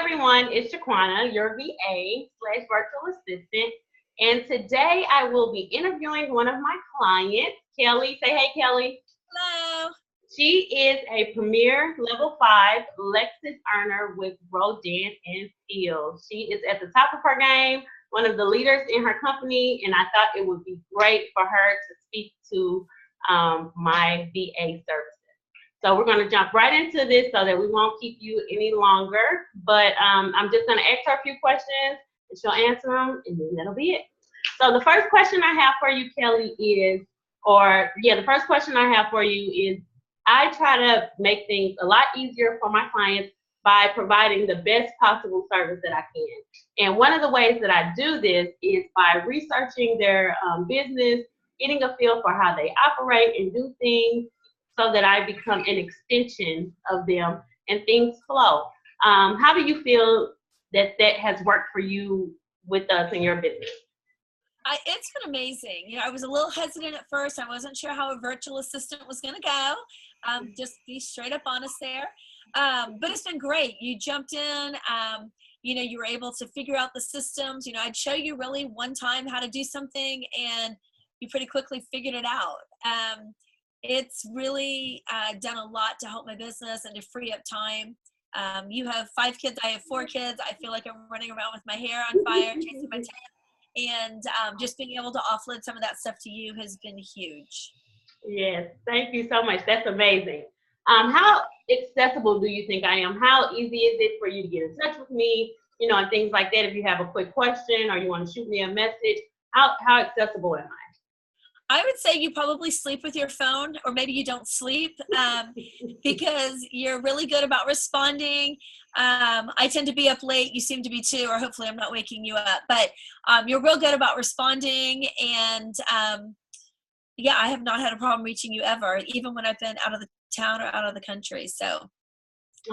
everyone, it's Shaquana, your VA slash virtual assistant. And today I will be interviewing one of my clients, Kelly. Say hey, Kelly. Hello. She is a Premier Level 5 Lexus earner with Rodan and Steel. She is at the top of her game, one of the leaders in her company, and I thought it would be great for her to speak to my VA services. So we're going to jump right into this so that we won't keep you any longer. But I'm just going to ask her a few questions, and she'll answer them, and then that'll be it. So the first question I have for you, Kelly, the first question I have for you is, I try to make things a lot easier for my clients by providing the best possible service that I can. And one of the ways that I do this is by researching their business, getting a feel for how they operate and do things, so that I become an extension of them and things flow. How do you feel that has worked for you with us in your business? It's been amazing. I was a little hesitant at first. I wasn't sure how a virtual assistant was going to go. Just be straight up honest there. But it's been great. You jumped in. You were able to figure out the systems. I'd show you really one time how to do something, and you pretty quickly figured it out. It's really done a lot to help my business and to free up time. You have 5 kids. I have 4 kids. I feel like I'm running around with my hair on fire, chasing my tail. And just being able to offload some of that stuff to you has been huge. Yes, thank you so much. That's amazing. How accessible do you think I am? How easy is it for you to get in touch with me, and things like that? If you have a quick question or you want to shoot me a message, how accessible am I? I would say you probably sleep with your phone, or maybe you don't sleep, because you're really good about responding. I tend to be up late. You seem to be too, or hopefully I'm not waking you up. But you're real good about responding, and I have not had a problem reaching you ever, even when I've been out of the town or out of the country. So.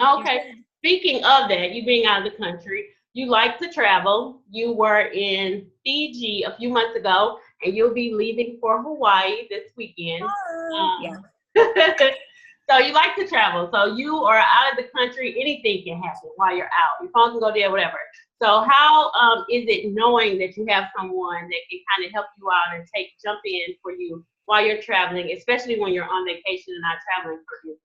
Okay. Speaking of that, you being out of the country, you like to travel. You were in Fiji a few months ago, and you'll be leaving for Hawaii this weekend. So you like to travel. So you are out of the country. Anything can happen while you're out. Your phone can go dead, whatever. So how is it knowing that you have someone that can kind of help you out and jump in for you while you're traveling, especially when you're on vacation and not traveling for business?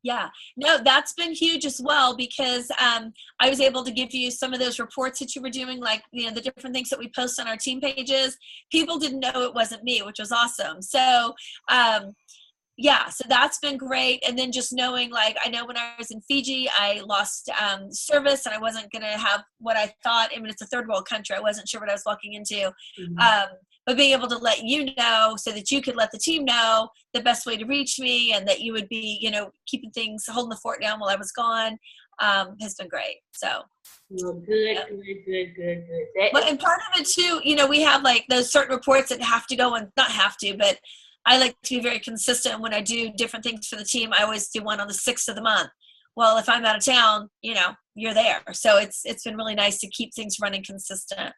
Yeah, no, that's been huge as well, because I was able to give you some of those reports that you were doing, like, the different things that we post on our team pages. People didn't know it wasn't me, which was awesome. So, so that's been great. And then just knowing, like, I know when I was in Fiji, I lost service and I wasn't going to have what I thought. I mean, it's a third world country. I wasn't sure what I was walking into. Mm-hmm. But being able to let you know so that you could let the team know the best way to reach me, and that you would be, keeping things, holding the fort down while I was gone, has been great. So. Well, good. But and part of it too, we have like those certain reports that have to go, and not have to, but I like to be very consistent. When I do different things for the team, I always do one on the 6th of the month. Well, if I'm out of town, you're there. So it's been really nice to keep things running consistent.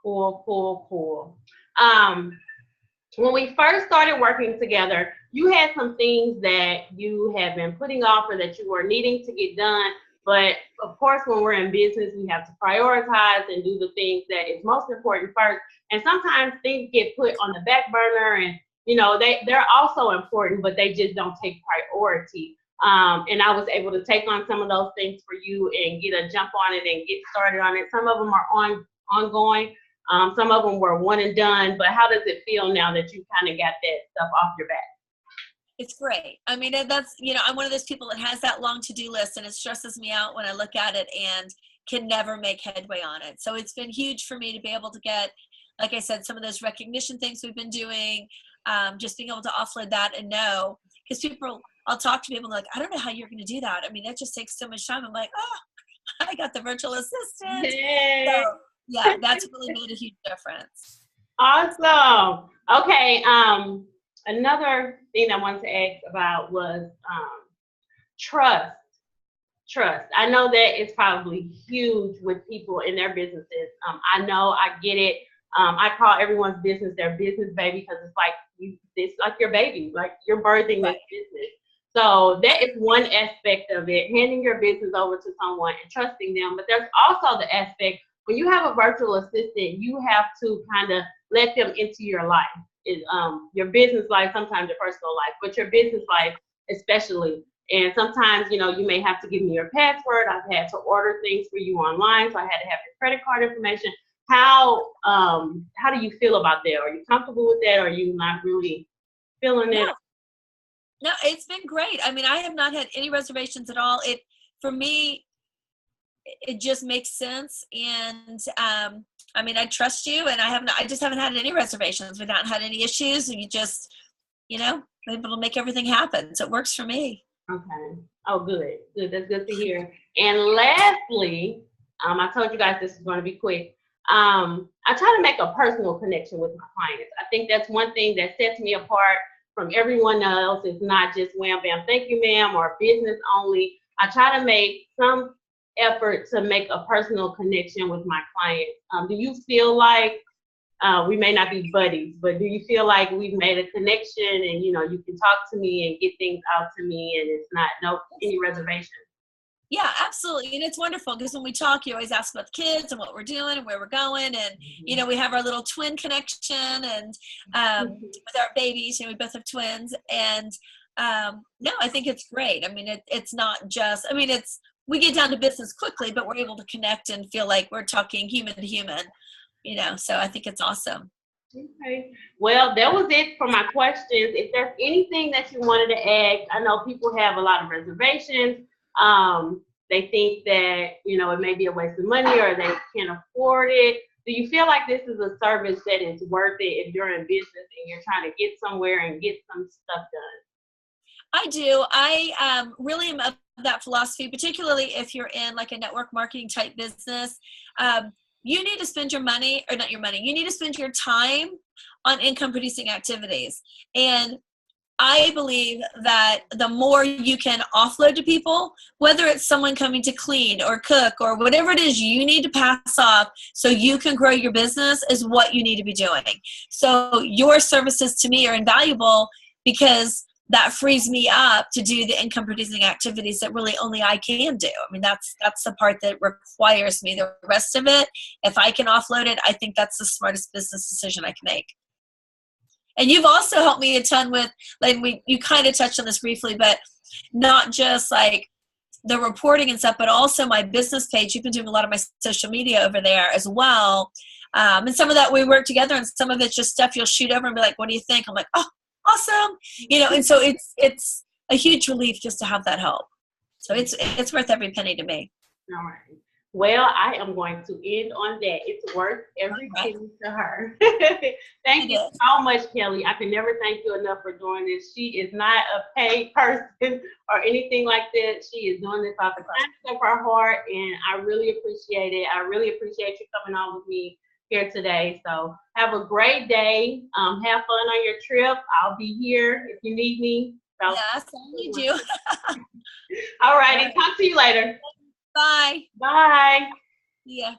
Cool. When we first started working together, you had some things that you had been putting off or that you were needing to get done. But of course, when we're in business, we have to prioritize and do the things that is most important first. And sometimes things get put on the back burner, and they're also important, but they just don't take priority. And I was able to take on some of those things for you and get a jump on it and get started on it. Some of them are ongoing. Some of them were one and done. But how does it feel now that you kind of got that stuff off your back? It's great. I mean, that's, I'm one of those people that has that long to-do list, and it stresses me out when I look at it and can never make headway on it. So it's been huge for me to be able to get, like I said, some of those recognition things we've been doing, just being able to offload that and know, because I'll talk to people like, I don't know how you're going to do that. I mean, that just takes so much time. I'm like, I got the virtual assistant. Yay. So, yeah, that's really made a huge difference. Awesome. Okay. Another thing I wanted to ask about was trust. I know that it's probably huge with people in their businesses. I know, I get it. I call everyone's business their business baby, because it's like your baby, like you're birthing this business. So that is one aspect of it, handing your business over to someone and trusting them. But there's also the aspect when you have a virtual assistant, you have to kind of let them into your life, your business life, sometimes your personal life, but your business life especially. And sometimes, you may have to give me your password. I've had to order things for you online, so I had to have your credit card information. How do you feel about that? Are you comfortable with that? Or are you not really feeling it? No, it's been great. I mean, I have not had any reservations at all. For me, it just makes sense. And I mean, I trust you, and I just haven't had any reservations. We've not had any issues. And you just, able to make everything happen. So it works for me. Okay. Oh, good. Good. That's good to hear. And lastly, I told you guys this is going to be quick. I try to make a personal connection with my clients. I think that's one thing that sets me apart from everyone else. It's not just wham, bam, thank you, ma'am, or business only. I try to make some effort to make a personal connection with my clients. Do you feel like we may not be buddies, but do you feel like we've made a connection and, you can talk to me and get things out to me and it's not any reservation? Yeah, absolutely. And it's wonderful because when we talk, you always ask about the kids and what we're doing and where we're going. And, we have our little twin connection and with our babies, we both have twins. And no, I think it's great. I mean, it's not just, we get down to business quickly, but we're able to connect and feel like we're talking human to human, so I think it's awesome. Okay. Well, that was it for my questions. If there's anything that you wanted to add, I know people have a lot of reservations. They think that, it may be a waste of money or they can't afford it. Do you feel like this is a service that is worth it if you're in business and you're trying to get somewhere and get some stuff done? I do. I really am of that philosophy, particularly if you're in like a network marketing type business. You need to spend your money, or not your money, you need to spend your time on income producing activities. And I believe that the more you can offload to people, whether it's someone coming to clean or cook or whatever it is you need to pass off so you can grow your business, is what you need to be doing. So your services to me are invaluable because that frees me up to do the income producing activities that really only I can do. I mean, that's the part that requires me. The rest of it, if I can offload it, I think that's the smartest business decision I can make. And you've also helped me a ton with, like, you kind of touched on this briefly, but not just like the reporting and stuff, but also my business page. You've been doing a lot of my social media over there as well. And some of that we work together, and some of it's just stuff you'll shoot over and be like, what do you think? I'm like, oh, awesome. And so it's a huge relief just to have that help. So it's worth every penny to me. All right. Well, I am going to end on that. It's worth every penny to her. Thank you so much, Kelly. I can never thank you enough for doing this. She is not a paid person or anything like that. She is doing this off the kindness of her heart, and I really appreciate it. I really appreciate you coming on with me here today. So have a great day. Have fun on your trip. I'll be here if you need me. So, yes, you do. All righty. Talk to you later. Bye. Bye. Yeah.